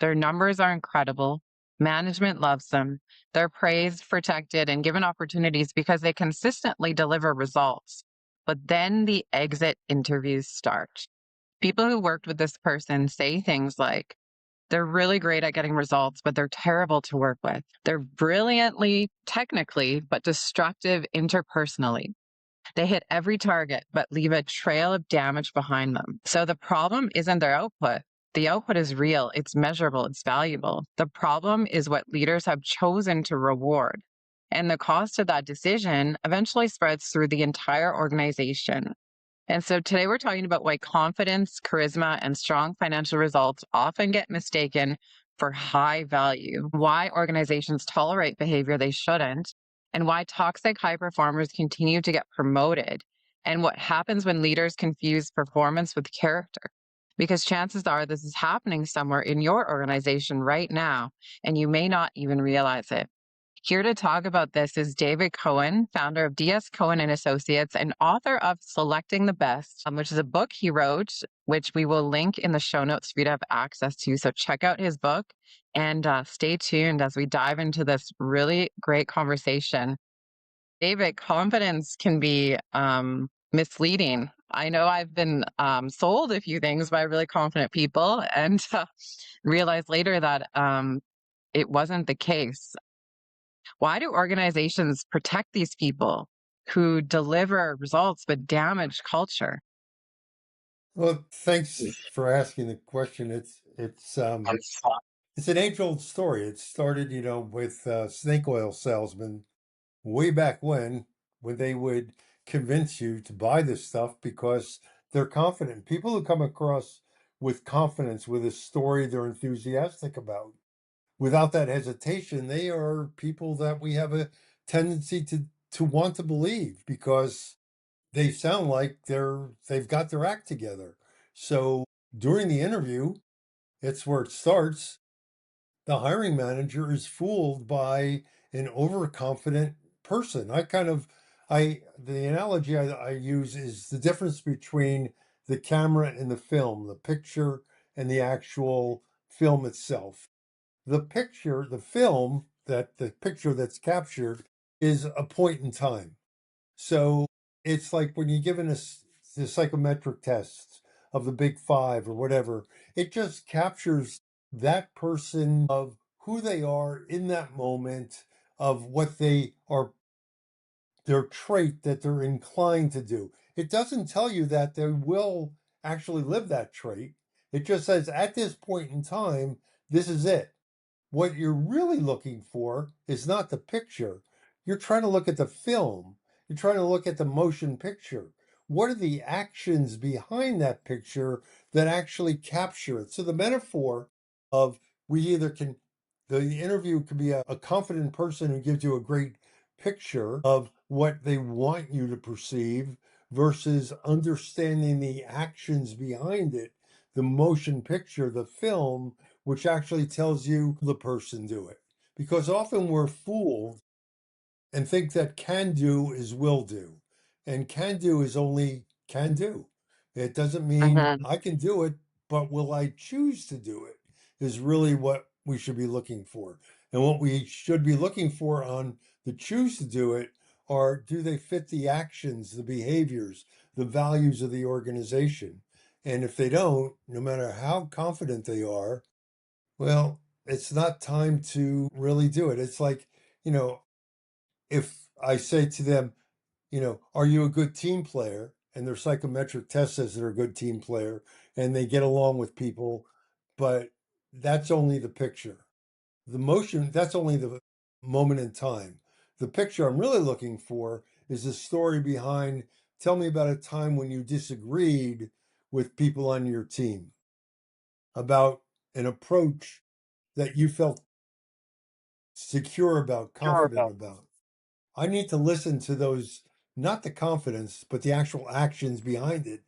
Their numbers are incredible. Management loves them. They're praised, protected, and given opportunities because they consistently deliver results. But then the exit interviews start. People who worked with this person say things like, they're really great at getting results, but they're terrible to work with. They're brilliantly technically, but destructive interpersonally. They hit every target, but leave a trail of damage behind them. So the problem isn't their output. The output is real, it's measurable, it's valuable. The problem is what leaders have chosen to reward. And the cost of that decision eventually spreads through the entire organization. And so today we're talking about why confidence, charisma, and strong financial results often get mistaken for high value, why organizations tolerate behavior they shouldn't, and why toxic high performers continue to get promoted, and what happens when leaders confuse performance with character. Because chances are this is happening somewhere in your organization right now, and you may not even realize it. Here to talk about this is David Cohen, founder of DS Cohen and Associates and author of Selecting the Best, which is a book he wrote, which we will link in the show notes for you to have access to. So check out his book and stay tuned as we dive into this really great conversation. David, confidence can be misleading. I know I've been sold a few things by really confident people and realized later that it wasn't the case. Why do organizations protect these people who deliver results but damage culture? Well, thanks for asking the question. It's an age-old story. It started, with snake oil salesmen way back when they would convince you to buy this stuff because they're confident. People who come across with confidence, with a story they're enthusiastic about, without that hesitation, they are people that we have a tendency to want to believe because they sound like they've got their act together. So during the interview, it's where it starts. The hiring manager is fooled by an overconfident person. The analogy I use is the difference between the camera and the film, the picture and the actual film itself. The picture that's captured is a point in time. So it's like when you're given the psychometric tests of the big five or whatever, it just captures that person of who they are in that moment, of what they are, their trait that they're inclined to do. It doesn't tell you that they will actually live that trait. It just says at this point in time, this is it. What you're really looking for is not the picture. You're trying to look at the film. You're trying to look at the motion picture. What are the actions behind that picture that actually capture it? So the metaphor of the interview could be a confident person who gives you a great picture of what they want you to perceive versus understanding the actions behind it, the motion picture, the film, which actually tells you the person do it. Because often we're fooled and think that can do is will do. And can do is only can do. It doesn't mean Mhm. I can do it, but will I choose to do it is really what we should be looking for. And what we should be looking for on the choose to do it are, do they fit the actions, the behaviors, the values of the organization? And if they don't, no matter how confident they are, well, it's not time to really do it. It's like, you know, if I say to them, are you a good team player? And their psychometric test says they're a good team player and they get along with people, but that's only the picture. The motion, that's only the moment in time. The picture I'm really looking for is the story behind, tell me about a time when you disagreed with people on your team about an approach that you felt secure about, Sure confident about. about. I need to listen to those, not the confidence, but the actual actions behind it.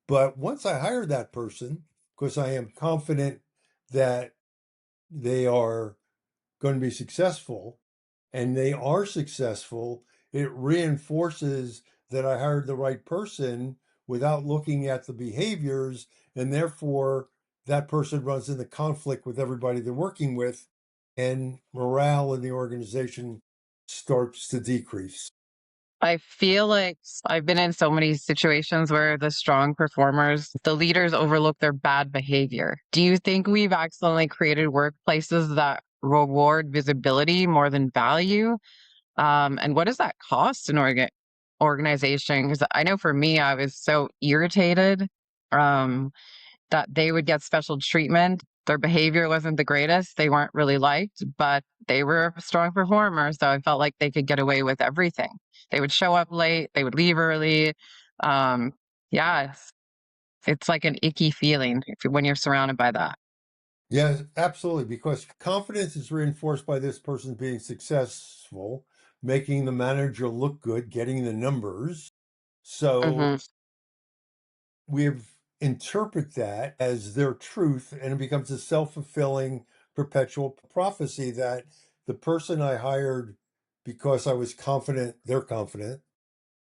But once I hire that person, because I am confident that they are going to be successful and they are successful, it reinforces that I hired the right person without looking at the behaviors. And therefore, that person runs into conflict with everybody they're working with, and morale in the organization starts to decrease. I feel like I've been in so many situations where the strong performers, the leaders overlook their bad behavior. Do you think we've accidentally created workplaces that reward visibility more than value? And what does that cost an organization? Because I know for me, I was so irritated um, that they would get special treatment. Their behavior wasn't the greatest. They weren't really liked, but they were a strong performer. So I felt like they could get away with everything. They would show up late, they would leave early. Um, yeah, it's like an icky feeling when you're surrounded by that. Yes, absolutely, because confidence is reinforced by this person being successful, making the manager look good, getting the numbers. So Hmm. we interpret that as their truth, and it becomes a self-fulfilling perpetual prophecy that the person I hired because I was confident they're confident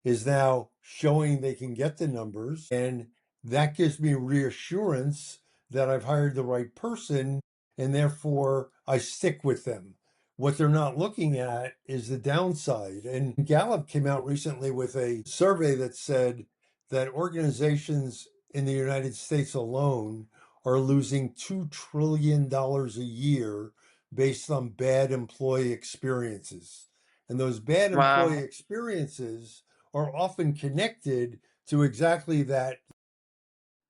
is now showing they can get the numbers. And that gives me reassurance that I've hired the right person, and therefore I stick with them. What they're not looking at is the downside. And Gallup came out recently with a survey that said that organizations in the United States alone are losing $2 trillion a year based on bad employee experiences. And those bad employee Wow. experiences are often connected to exactly that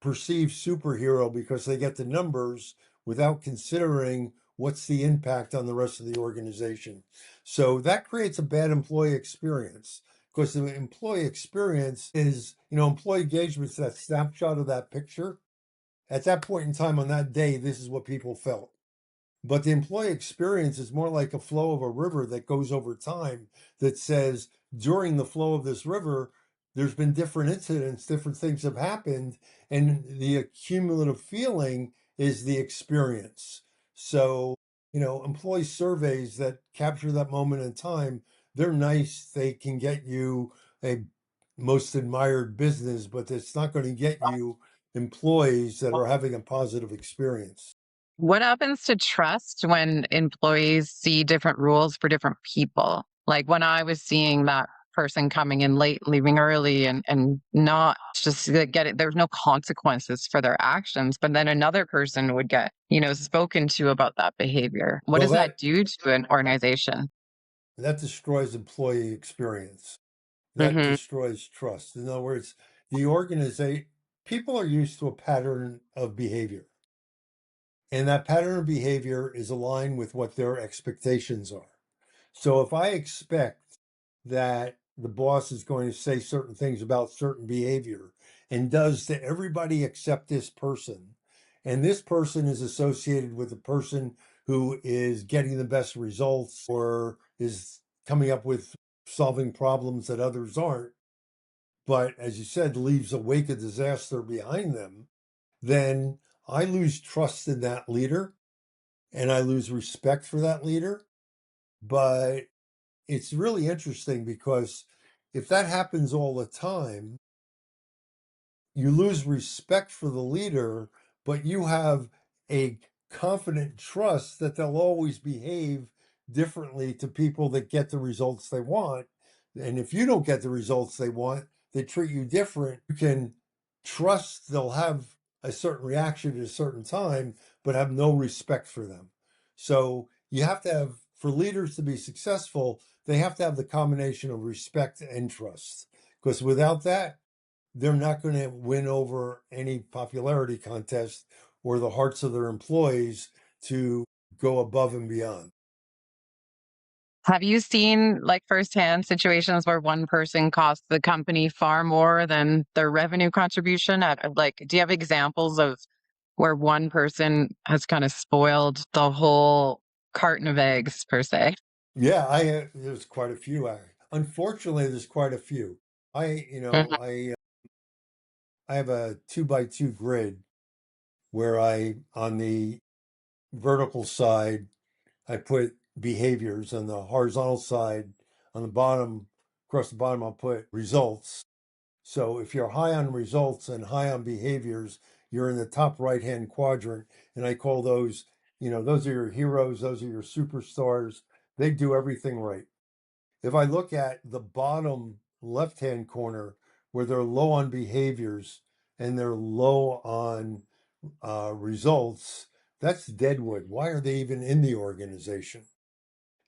perceived superhero because they get the numbers without considering what's the impact on the rest of the organization. So that creates a bad employee experience because the employee experience is, employee engagement's that snapshot of that picture. At that point in time on that day, this is what people felt. But the employee experience is more like a flow of a river that goes over time that says during the flow of this river, there's been different incidents, different things have happened, and the accumulative feeling is the experience. So, employee surveys that capture that moment in time, they're nice. They can get you a most admired business, but it's not going to get you employees that are having a positive experience. What happens to trust when employees see different rules for different people? Like when I was seeing that person coming in late, leaving early, and not just to get it, there's no consequences for their actions. But then another person would get, spoken to about that behavior. What Well, does that do to an organization? that destroys employee experience. That Hmm. destroys trust. In other words, the organization, people are used to a pattern of behavior, and that pattern of behavior is aligned with what their expectations are. So if I expect that the boss is going to say certain things about certain behavior and does to everybody except this person, and this person is associated with the person who is getting the best results or is coming up with solving problems that others aren't, but as you said, leaves a wake of disaster behind them, then I lose trust in that leader and I lose respect for that leader. But it's really interesting because if that happens all the time, you lose respect for the leader, but you have a confident trust that they'll always behave differently to people that get the results they want. And if you don't get the results they want, they treat you different. You can trust they'll have a certain reaction at a certain time, but have no respect for them. So you have to have, for leaders to be successful, they have to have the combination of respect and trust. Because without that, they're not going to win over any popularity contest or the hearts of their employees to go above and beyond. Have you seen like firsthand situations where one person costs the company far more than their revenue contribution? Like, do you have examples of where one person has kind of spoiled the whole carton of eggs per se? Yeah, there's quite a few. Unfortunately, there's quite a few. I, you know, Mhm. I, I have a 2x2 grid where on the vertical side, I put behaviors. On the horizontal side, on the bottom, across the bottom, I'll put results. So if you're high on results and high on behaviors, you're in the top right hand quadrant. And I call those, those are your heroes, those are your superstars. They do everything right. If I look at the bottom left hand corner where they're low on behaviors and they're low on results, that's deadwood. Why are they even in the organization?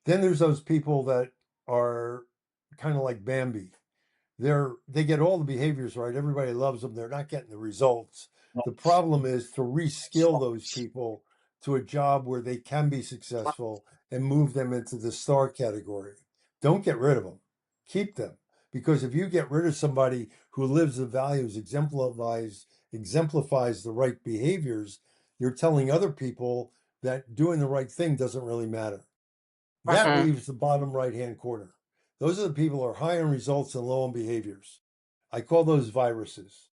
Then there's those people that are kind of like Bambi. They get all the behaviors right. Everybody loves them. They're not getting the results. The problem is to reskill those people to a job where they can be successful and move them into the star category. Don't get rid of them. Keep them. Because if you get rid of somebody who lives the values, exemplifies the right behaviors, you're telling other people that doing the right thing doesn't really matter. That Mhm. leaves the bottom right hand corner. Those are the people who are high on results and low on behaviors. I call those viruses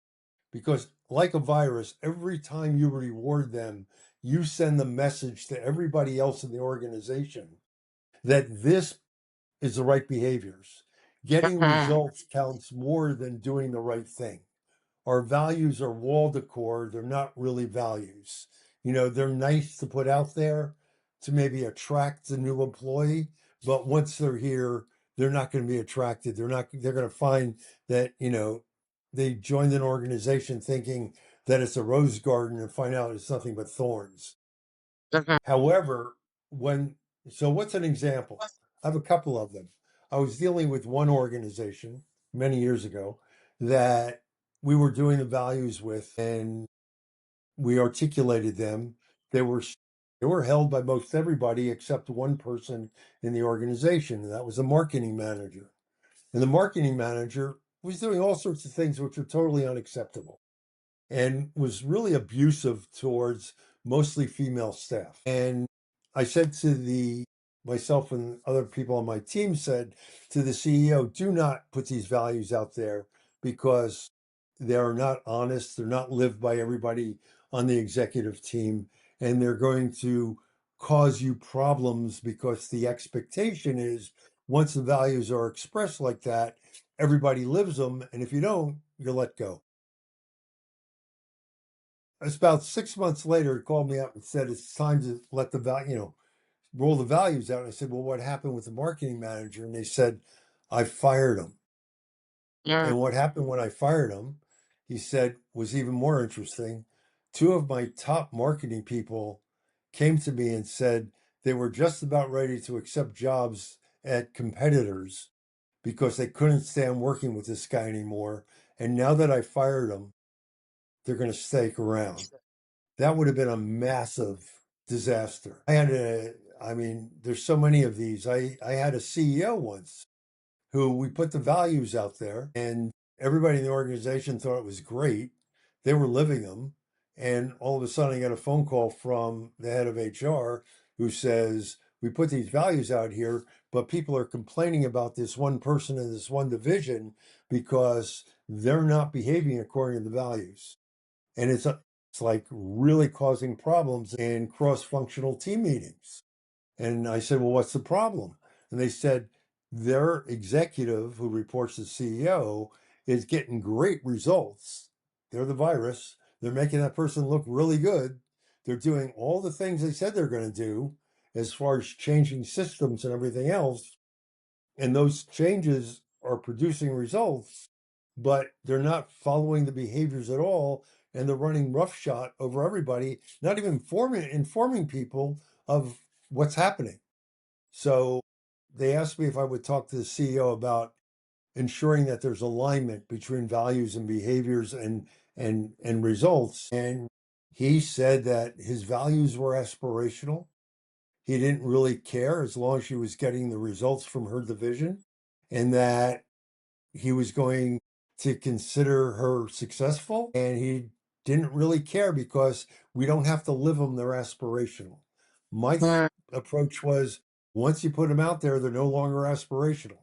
because, like a virus, every time you reward them, you send the message to everybody else in the organization that this is the right behaviors. Getting Mhm. results counts more than doing the right thing. Our values are wall decor, they're not really values. They're nice to put out there to maybe attract a new employee, but once they're here, they're not going to be attracted. They're going to find that, they joined an organization thinking that it's a rose garden and find out it's nothing but thorns. Mhm. However, what's an example? I have a couple of them. I was dealing with one organization many years ago that we were doing the values with, and we articulated them. They were held by most everybody except one person in the organization, and that was the marketing manager. And the marketing manager was doing all sorts of things which are totally unacceptable and was really abusive towards mostly female staff. And I said to myself and other people on my team said to the CEO, do not put these values out there because they're not honest, they're not lived by everybody on the executive team, and they're going to cause you problems because the expectation is once the values are expressed like that, everybody lives them, and if you don't, you're let go. It's about 6 months later, he called me up and said it's time to let roll the values out. And I said, well, what happened with the marketing manager? And they said, I fired him. Mhm. And what happened when I fired him, he said, was even more interesting. Two of my top marketing people came to me and said they were just about ready to accept jobs at competitors because they couldn't stand working with this guy anymore. And now that I fired him, they're going to stake around. That would have been a massive disaster. I mean, there's so many of these. I had a CEO once who we put the values out there and everybody in the organization thought it was great. They were living them. And all of a sudden I got a phone call from the head of HR who says, we put these values out here, but people are complaining about this one person in this one division because they're not behaving according to the values. And it's like really causing problems in cross-functional team meetings. And I said, well, what's the problem? And they said their executive who reports to the CEO is getting great results. They're the virus. They're making that person look really good. They're doing all the things they said they're going to do as far as changing systems and everything else. And those changes are producing results, but they're not following the behaviors at all. And they're running roughshod over everybody, not even informing people of what's happening. So they asked me if I would talk to the CEO about ensuring that there's alignment between values and behaviors and results. And he said that his values were aspirational. He didn't really care as long as she was getting the results from her division, and that he was going to consider her successful. And he didn't really care because we don't have to live them, they're aspirational. My Mhm. approach was once you put them out there, they're no longer aspirational.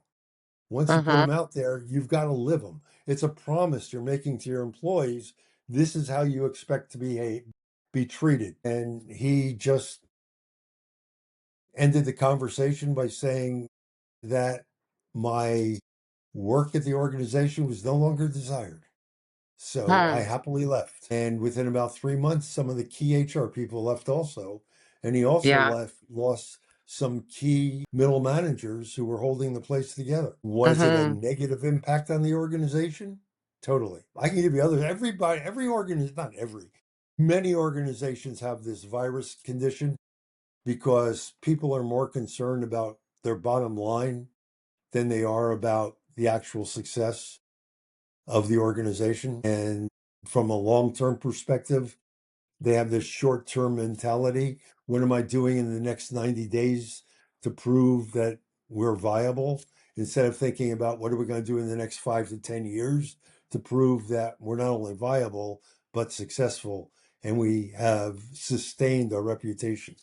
Once you put Mhm. them out there, you've got to live them. It's a promise you're making to your employees. This is how you expect to be treated. And he just ended the conversation by saying that my work at the organization was no longer desired. So I Hmm. happily left. And within about 3 months, some of the key HR people left also. And he also Yeah. lost some key middle managers who were holding the place together. Was it a Hmm. negative impact on the organization? Totally. I can give you others. Every organization, not every, many organizations have this virus condition because people are more concerned about their bottom line than they are about the actual success of the organization. And from a long term perspective, they have this short term mentality. What am I doing in the next 90 days to prove that we're viable? Instead of thinking about what are we going to do in the next 5 to 10 years to prove that we're not only viable, but successful and we have sustained our reputation.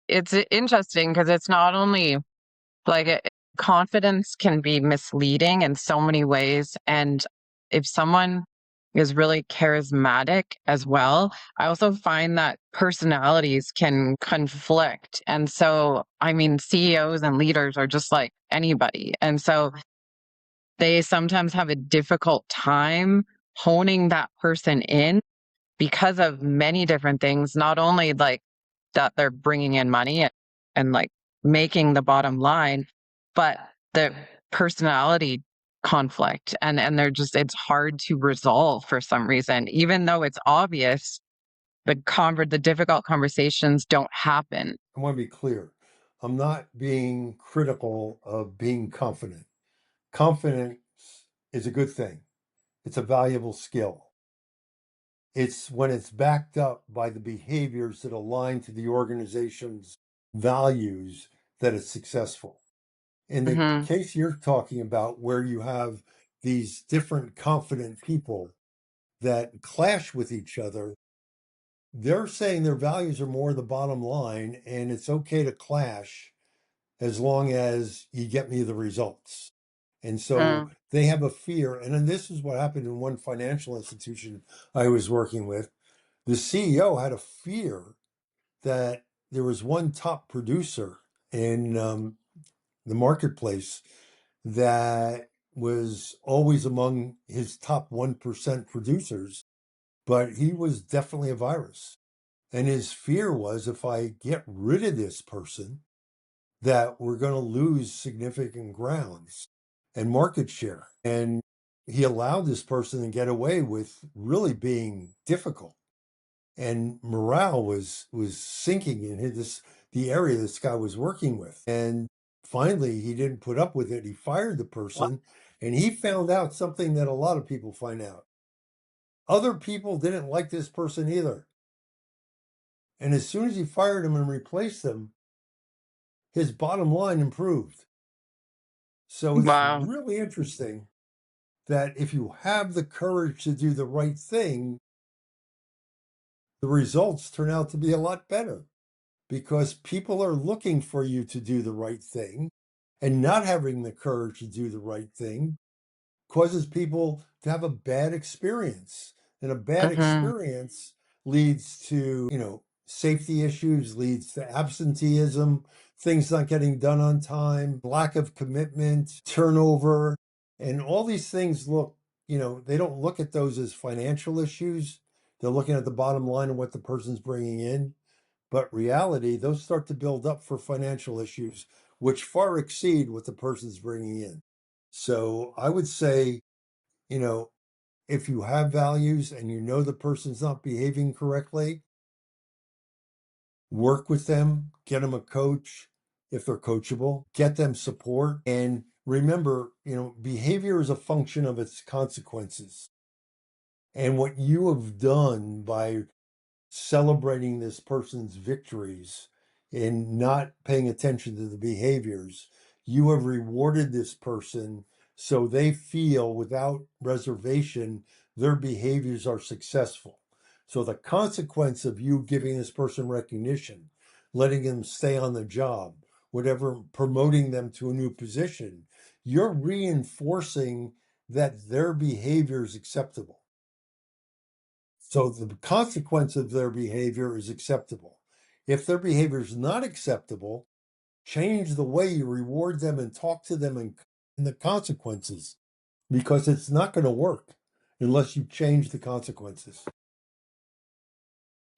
It's interesting because it's not only like confidence can be misleading in so many ways. And if someone is really charismatic as well, I also find that personalities can conflict. And so, I mean, CEOs and leaders are just like anybody. And so they sometimes have a difficult time honing that person in because of many different things, not only like that they're bringing in money and like making the bottom line, but the personality conflict and they're just it's hard to resolve for some reason, even though it's obvious the difficult conversations don't happen. I want to be clear. I'm not being critical of being confident. Confidence is a good thing. It's a valuable skill. It's when it's backed up by the behaviors that align to the organization's values that it's successful. In the Hmm. case you're talking about, where you have these different confident people that clash with each other, they're saying their values are more the bottom line, and it's okay to clash as long as you get me the results. And so Mm. they have a fear. And then this is what happened in one financial institution I was working with. The CEO had a fear that there was one top producer in the marketplace that was always among his top 1% producers, but he was definitely a virus. And his fear was, if I get rid of this person, that we're going to lose significant grounds and market share. And he allowed this person to get away with really being difficult. And morale was sinking in the area this guy was working with. And finally, he didn't put up with it. He fired the person, and he found out something that a lot of people find out. Other people didn't like this person either. And as soon as he fired him and replaced them, his bottom line improved. So it's Wow. really interesting that if you have the courage to do the right thing, the results turn out to be a lot better because people are looking for you to do the right thing, and not having the courage to do the right thing causes people to have a bad experience. And a bad Hmm. experience leads to, safety issues, leads to absenteeism, things not getting done on time, lack of commitment, turnover. And all these things they don't look at those as financial issues. They're looking at the bottom line of what the person's bringing in. But reality, those start to build up for financial issues, which far exceed what the person's bringing in. So I would say, you know, if you have values and you know the person's not behaving correctly, work with them, get them a coach if they're coachable, get them support. And remember, behavior is a function of its consequences. And what you have done by celebrating this person's victories and not paying attention to the behaviors, you have rewarded this person so they feel without reservation their behaviors are successful. So the consequence of you giving this person recognition, letting them stay on the job, whatever, promoting them to a new position, you're reinforcing that their behavior is acceptable. So the consequence of their behavior is acceptable. If their behavior is not acceptable, change the way you reward them and talk to them and the consequences, because it's not going to work. unless you change the consequences.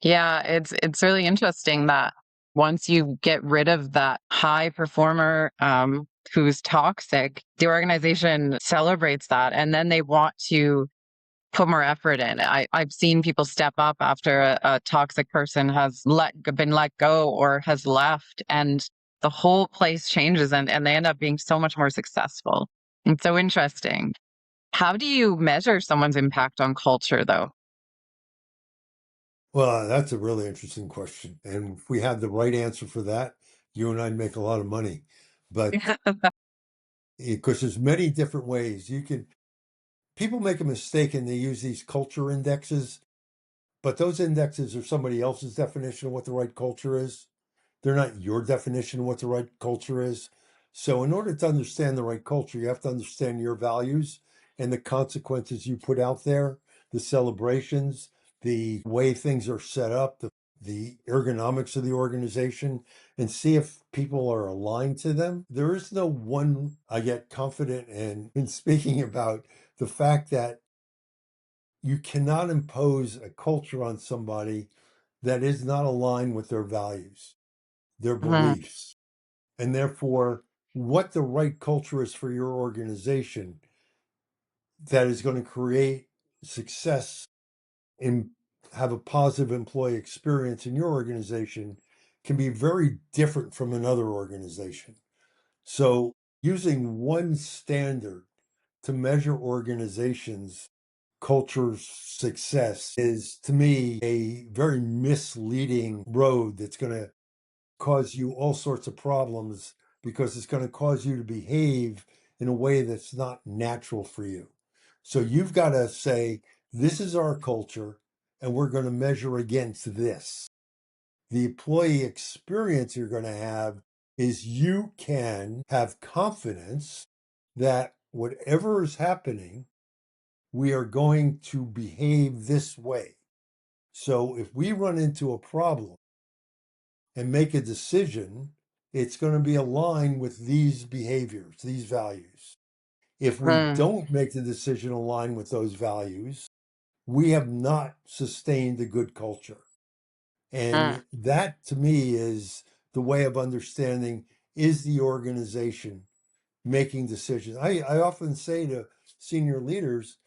Yeah, it's really interesting that once you get rid of that high performer who's toxic, the organization celebrates that, and then they want to put more effort in. I've seen people step up after a toxic person has been let go or has left, and the whole place changes, and they end up being so much more successful. It's so interesting. How do you measure someone's impact on culture, though? Well, that's a really interesting question. And if we had the right answer for that, you and I'd make a lot of money. But because there's many different ways you can, people make a mistake and they use these culture indexes, but those indexes are somebody else's definition of what the right culture is. They're not your definition of what the right culture is. So, in order to understand the right culture, you have to understand your values and the consequences you put out there, the celebrations, the way things are set up, the ergonomics of the organization, and see if people are aligned to them. There is no one. I get confident in speaking about the fact that you cannot impose a culture on somebody that is not aligned with their values, their Mhm, beliefs, and therefore what the right culture is for your organization that is going to create success and have a positive employee experience in your organization can be very different from another organization. So using one standard to measure organizations culture's success is to me a very misleading road that's going to cause you all sorts of problems because it's going to cause you to behave in a way that's not natural for you. So you've got to say, this is our culture, and we're going to measure against this. The employee experience you're going to have is you can have confidence that whatever is happening, we are going to behave this way. So if we run into a problem and make a decision, it's going to be aligned with these behaviors, these values. If we mm, don't make the decision aligned with those values, we have not sustained a good culture. mm, And that to me is the way of understanding, is the organization making decisions? I often say to senior leaders,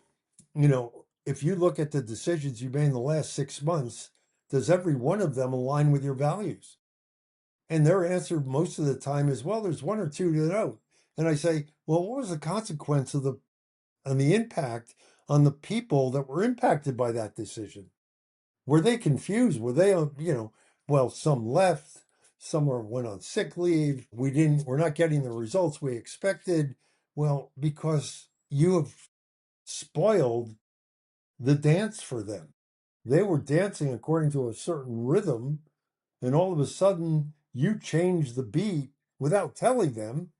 if you look at the decisions you made in the last 6 months, does every one of them align with your values? And their answer most of the time is, well, there's one or two that don't. And I say, well, what was the consequence of the impact on the people that were impacted by that decision? Were they confused? Were they, well, some left, went on sick leave. We're not getting the results we expected. Well, because you have spoiled the dance for them. They were dancing according to a certain rhythm, and all of a sudden you change the beat without telling them,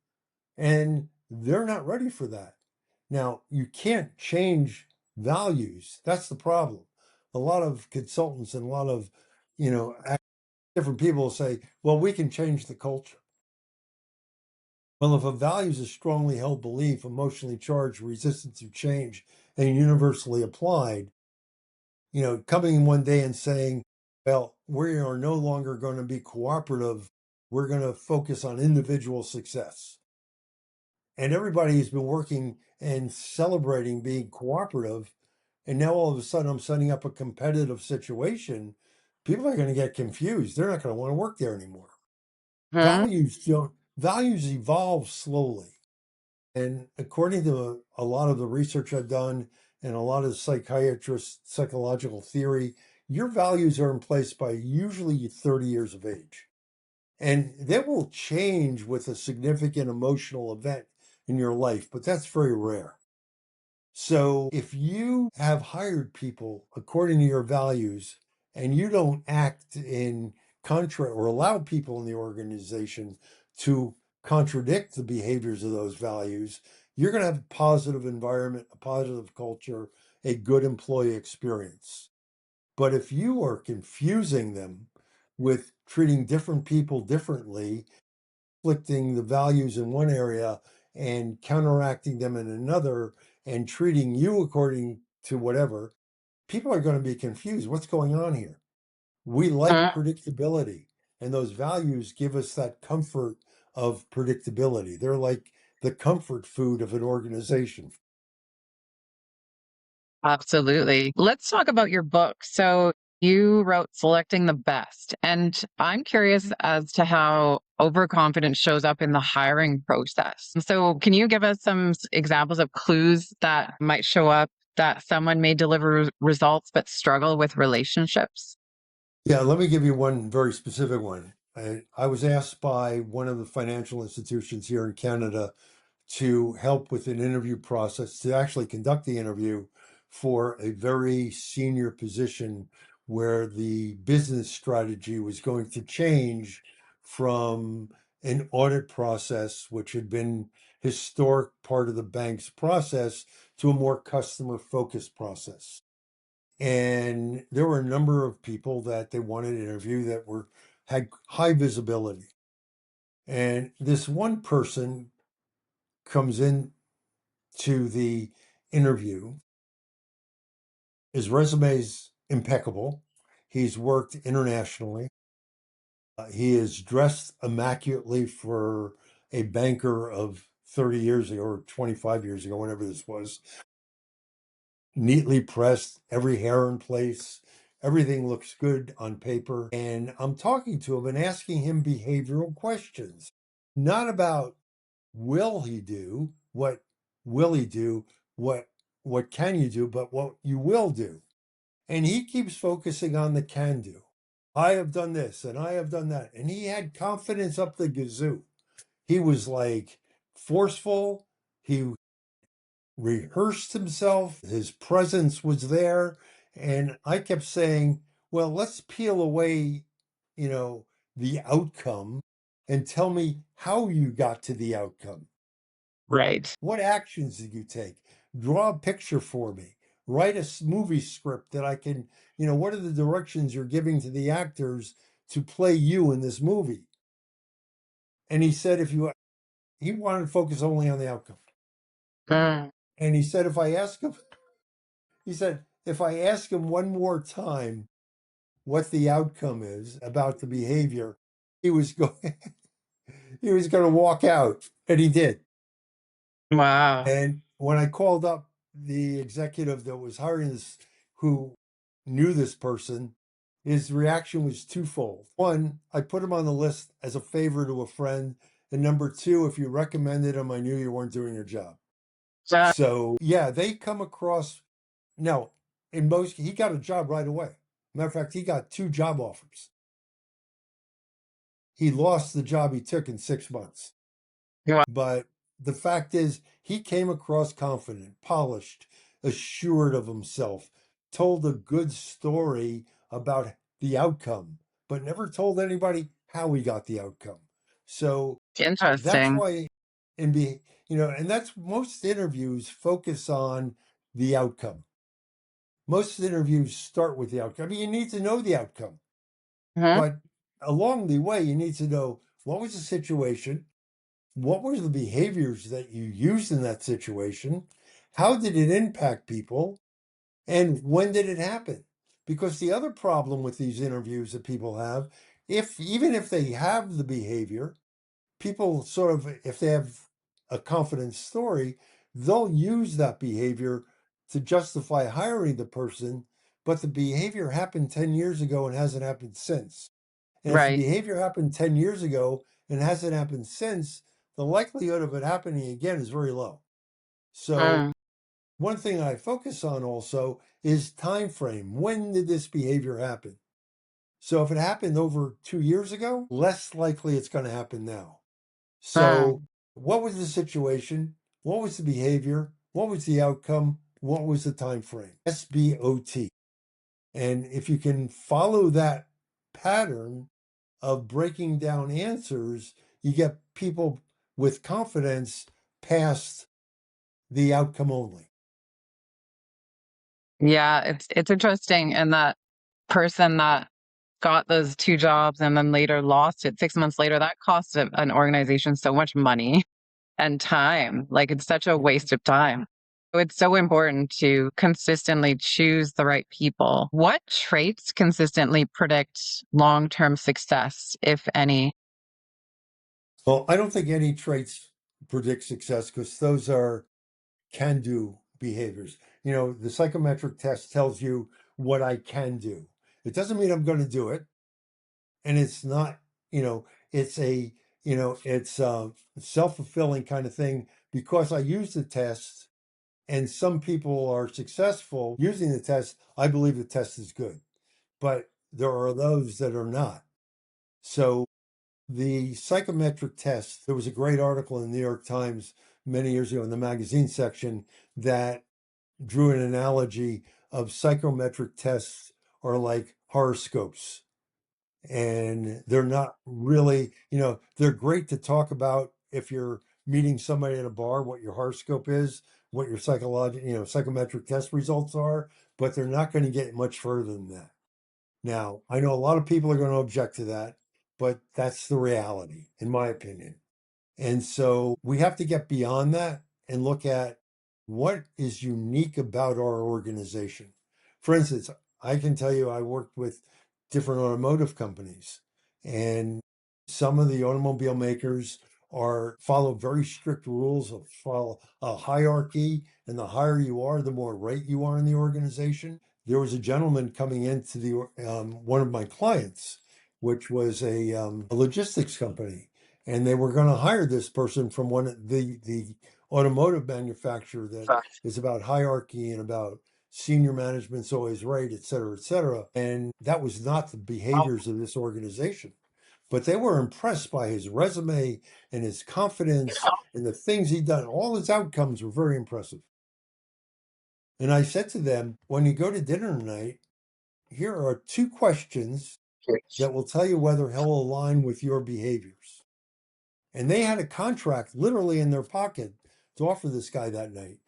and they're not ready for that. Now, you can't change values. That's the problem. A lot of consultants and a lot of, you know, different people say, well, we can change the culture. Well, if a value is a strongly held belief, emotionally charged, resistant to change, and universally applied, coming in one day and saying, well, we are no longer going to be cooperative. We're going to focus on individual success. And everybody's been working and celebrating being cooperative. And now all of a sudden I'm setting up a competitive situation. People are going to get confused. They're not going to want to work there anymore. mm, Values evolve slowly. And according to a lot of the research I've done and a lot of psychiatrists, psychological theory, your values are in place by usually 30 years of age. And they will change with a significant emotional event in your life, but that's very rare. So if you have hired people according to your values and you don't act in contra or allow people in the organization to contradict the behaviors of those values, you're going to have a positive environment, a positive culture, a good employee experience. But if you are confusing them with treating different people differently, conflicting the values in one area and counteracting them in another, and treating you according to whatever, people are going to be confused. What's going on here? We like Mm, predictability, and those values give us that comfort of predictability. They're like the comfort food of an organization. absolutely. Let's talk about your book. So you wrote Selecting the Best, and I'm curious as to how overconfidence shows up in the hiring process. So can you give us some examples of clues that might show up that someone may deliver results but struggle with relationships? Yeah, let me give you one very specific one. I was asked by one of the financial institutions here in Canada to help with an interview process, to actually conduct the interview for a very senior position where the business strategy was going to change from an audit process, which had been historic part of the bank's process, to a more customer focused process. And there were a number of people that they wanted to interview that were had high visibility. And this one person comes in to the interview. His resume's impeccable. He's worked internationally. He is dressed immaculately for a banker of 30 years ago or 25 years ago, whenever this was. Neatly pressed, every hair in place. Everything looks good on paper. And I'm talking to him and asking him behavioral questions, not about will he do, what will he do, what what can you do, but what you will do. And he keeps focusing on the can do. I have done this and I have done that. And he had confidence up the gazoo. He was like forceful. He rehearsed himself. His presence was there. And I kept saying, well, let's peel away, you know, the outcome and tell me how you got to the outcome. Right. What actions did you take? Draw a picture for me. Write a movie script that I can, what are the directions you're giving to the actors to play you in this movie? And he said, he wanted to focus only on the outcome. Mm, And he said, if I ask him one more time what the outcome is about the behavior, he was going, he was going to walk out. And he did. wow. And when I called up the executive that was hiring this, who knew this person, his reaction was twofold. One, I put him on the list as a favor to a friend. And number two, if you recommended him, I knew you weren't doing your job. Uh, So, yeah, they come across. Now, he got a job right away. Matter of fact, he got two job offers. He lost the job he took in 6 months. wow. But the fact is, he came across confident, polished, assured of himself, told a good story about the outcome, but never told anybody how he got the outcome. So that's Interesting. why, and that's most interviews focus on the outcome. Most interviews start with the outcome. I mean, you need to know the outcome, Mhm. but along the way, you need to know what was the situation, what were the behaviors that you used in that situation? How did it impact people? And when did it happen? Because the other problem with these interviews that people have, even if they have the behavior, people sort of, if they have a confident story, they'll use that behavior to justify hiring the person, but the behavior happened 10 years ago and hasn't happened since. And if the Right. behavior happened 10 years ago and hasn't happened since, the likelihood of it happening again is very low. So Mm, one thing I focus on also is time frame. When did this behavior happen? So if it happened over 2 years ago, less likely it's going to happen now. So mm. what was the situation? What was the behavior? What was the outcome? What was the time frame? SBOT. And if you can follow that pattern of breaking down answers, you get people with confidence past the outcome only. Yeah, it's interesting. And that person that got those two jobs and then later lost it 6 months later, that cost an organization so much money and time. Like it's such a waste of time. It's so important to consistently choose the right people. What traits consistently predict long term success, if any? Well, I don't think any traits predict success because those are can do behaviors. You know, the psychometric test tells you what I can do. It doesn't mean I'm going to do it. And it's not, you know, it's a, it's a self-fulfilling kind of thing because I use the test and some people are successful using the test. I believe the test is good, but there are those that are not. So the psychometric test, there was a great article in the New York Times many years ago in the magazine section that drew an analogy of psychometric tests are like horoscopes. And they're not really, they're great to talk about if you're meeting somebody at a bar, what your horoscope is, what your psychometric test results are, but they're not going to get much further than that. Now, I know a lot of people are going to object to that, but that's the reality, in my opinion. And so we have to get beyond that and look at what is unique about our organization. For instance, I can tell you I worked with different automotive companies, and some of the automobile makers are follow very strict rules of follow a hierarchy, and the higher you are, the more right you are in the organization. There was a gentleman coming into the one of my clients, which was a logistics company, and they were going to hire this person from one of the automotive manufacturer that is about hierarchy and about senior management's always right, et cetera, et cetera. And that was not the behaviors of this organization. But they were impressed by his resume and his confidence and the things he'd done. All his outcomes were very impressive. And I said to them, when you go to dinner tonight, here are two questions that will tell you whether he'll align with your behaviors. And they had a contract literally in their pocket to offer this guy that night.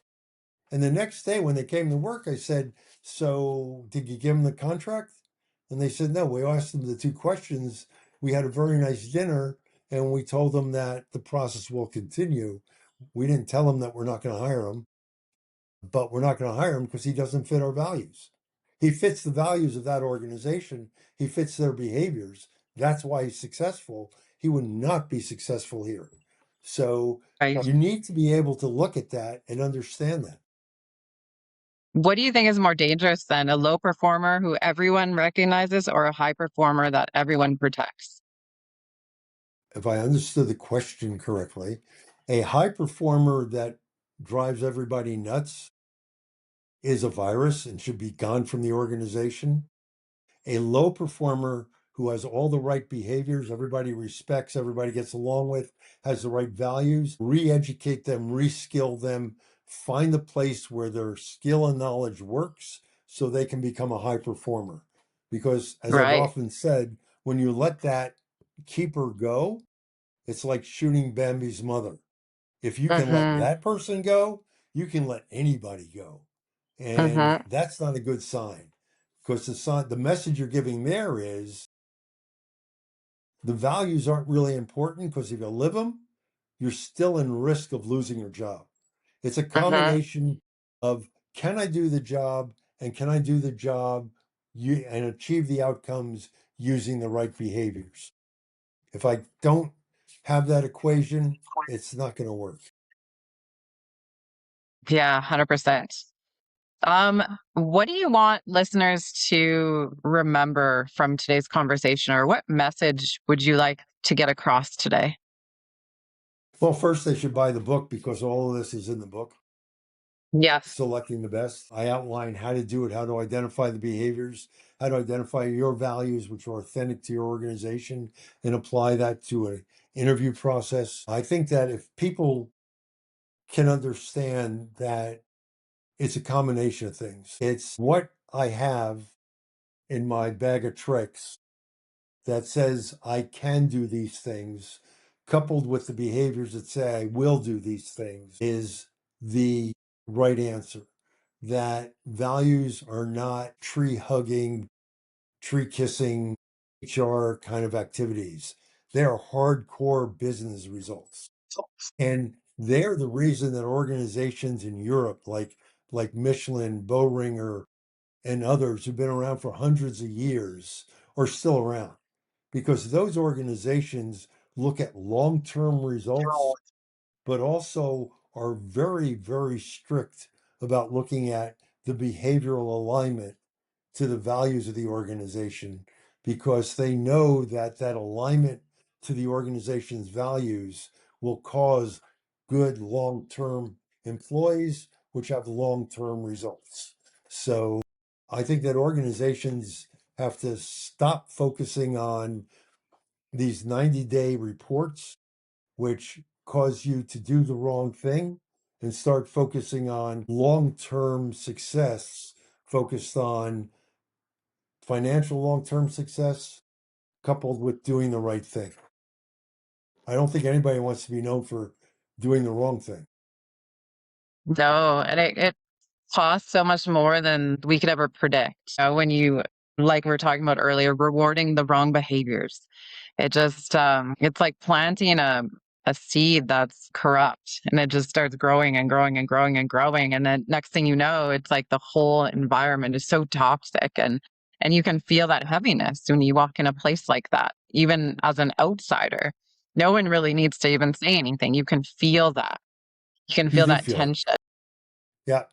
And the next day when they came to work, I said, so did you give him the contract? And they said, no, we asked them the two questions. We had a very nice dinner and we told them that the process will continue. We didn't tell them that we're not going to hire him, but we're not going to hire him because he doesn't fit our values. He fits the values of that organization. He fits their behaviors. That's why he's successful. He would not be successful here. So Right. you need to be able to look at that and understand that. What do you think is more dangerous then, a low performer who everyone recognizes or a high performer that everyone protects? If I understood the question correctly, a high performer that drives everybody nuts is a virus and should be gone from the organization. A low performer who has all the right behaviors, everybody respects, everybody gets along with, has the right values, re-educate them, reskill them, find the place where their skill and knowledge works so they can become a high performer. Because as I've Right. often said, when you let that keeper go, it's like shooting Bambi's mother. If you can let Mhm. that person go, you can let anybody go. And Mhm. that's not a good sign because the message you're giving there is the values aren't really important because if you live them, you're still in risk of losing your job. It's a Mhm. combination of can I do the job and can I do the job and achieve the outcomes using the right behaviors. If I don't have that equation, it's not going to work. Yeah, 100%. Um, what do you want listeners to remember from today's conversation, or what message would you like to get across today? Well, first, they should buy the book because all of this is in the book. Yes. Selecting the best. I outline how to do it, how to identify the behaviors, how to identify your values, which are authentic to your organization, and apply that to an interview process. I think that if people can understand that it's a combination of things, it's what I have in my bag of tricks that says I can do these things, coupled with the behaviors that say I will do these things, is the right answer. That values are not tree hugging, tree kissing, HR kind of activities. They are hardcore business results. And They're the reason that organizations in Europe, like Michelin, Boehringer, and others who've been around for hundreds of years, are still around, because those organizations look at long-term results, but also are very, very strict about looking at the behavioral alignment to the values of the organization, because they know that that alignment to the organization's values will cause good long-term employees, which have long-term results. So I think that organizations have to stop focusing on these 90-day reports, which cause you to do the wrong thing, and start focusing on long-term success, focused on financial long-term success coupled with doing the right thing. I don't think anybody wants to be known for doing the wrong thing. No, and it costs so much more than we could ever predict. When you, like we were talking about earlier, rewarding the wrong behaviors, it just it's like planting a seed that's corrupt, and it just starts growing and growing and growing and growing, and then next thing you know, it's like the whole environment is so toxic, and you can feel that heaviness when you walk in a place like that, even as an outsider. No one really needs to even say anything. You can feel that. You can You feel do that feel it. tension. Yeah.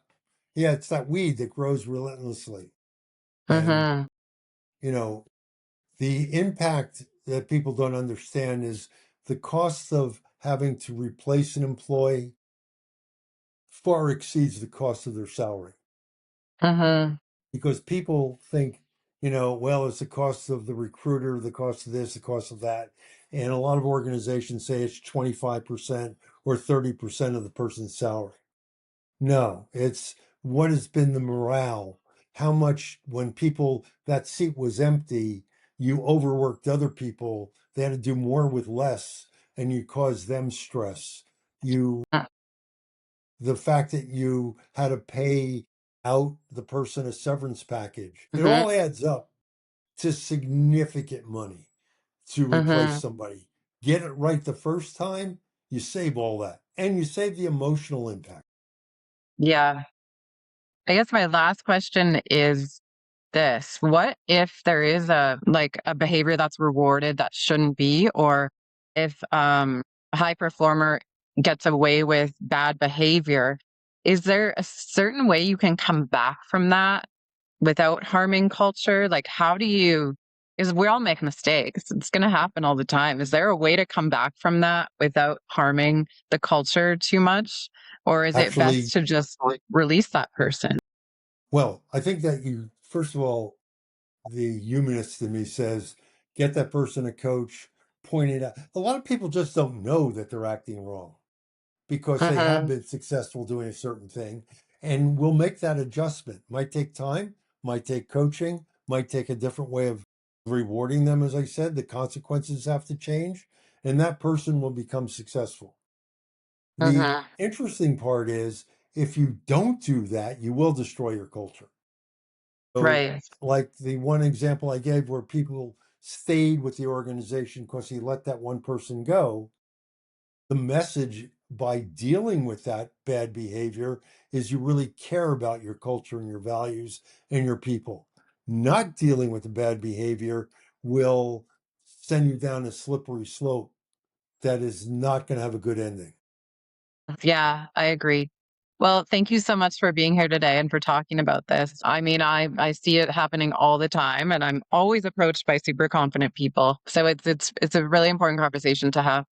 Yeah. It's that weed that grows relentlessly. And, Hmm. you know, the impact that people don't understand is the cost of having to replace an employee far exceeds the cost of their salary, Hmm. because people think, well, it's the cost of the recruiter, the cost of this, the cost of that. And a lot of organizations say it's 25% or 30% of the person's salary. No, it's what has been the morale. How much, when people, that seat was empty, you overworked other people, they had to do more with less, and you caused them stress. You, the fact that you had to pay out the person a severance package, it Hmm. all adds up to significant money to replace Hmm. somebody. Get it right the first time, you save all that, and you save the emotional impact. Yeah. I guess my last question is this. What if there is a behavior that's rewarded that shouldn't be, or if a high performer gets away with bad behavior, is there a certain way you can come back from that without harming culture? Like, how do you, is we all make mistakes. It's going to happen all the time. Is there a way to come back from that without harming the culture too much? Or is it Actually, best to just release that person? well, I think that you, first of all, the humanist in me says, get that person a coach, point it out. A lot of people just don't know that they're acting wrong because they have Hmm. been successful doing a certain thing. And we'll make that adjustment. Might take time, might take coaching, might take a different way of rewarding them. As I said, the consequences have to change, and that person will become successful. The Hmm. interesting part is, if you don't do that, you will destroy your culture. So, Right. like the one example I gave where people stayed with the organization because he let that one person go, the message by dealing with that bad behavior is you really care about your culture and your values and your people. Not dealing with the bad behavior will send you down a slippery slope that is not going to have a good ending. Yeah, I agree. Well, thank you so much for being here today and for talking about this. I mean, I see it happening all the time, and I'm always approached by super confident people. So it's a really important conversation to have.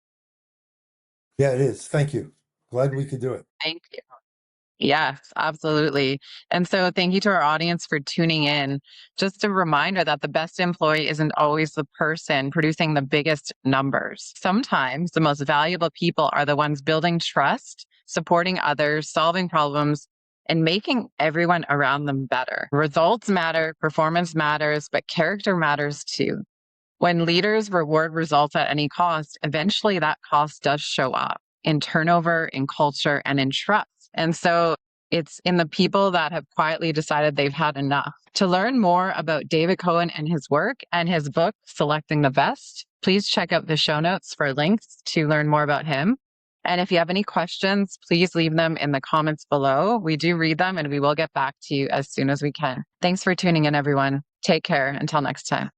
Yeah, it is. Thank you. Glad we could do it. Thank you. Yes, absolutely. And so thank you to our audience for tuning in. Just a reminder that the best employee isn't always the person producing the biggest numbers. Sometimes the most valuable people are the ones building trust, supporting others, solving problems, and making everyone around them better. Results matter, performance matters, but character matters too. When leaders reward results at any cost, eventually that cost does show up in turnover, in culture, and in trust. And so it's in the people that have quietly decided they've had enough. To learn more about David Cohen and his work and his book, Selecting the Best, please check out the show notes for links to learn more about him. And if you have any questions, please leave them in the comments below. We do read them and we will get back to you as soon as we can. Thanks for tuning in, everyone. Take care. Until next time.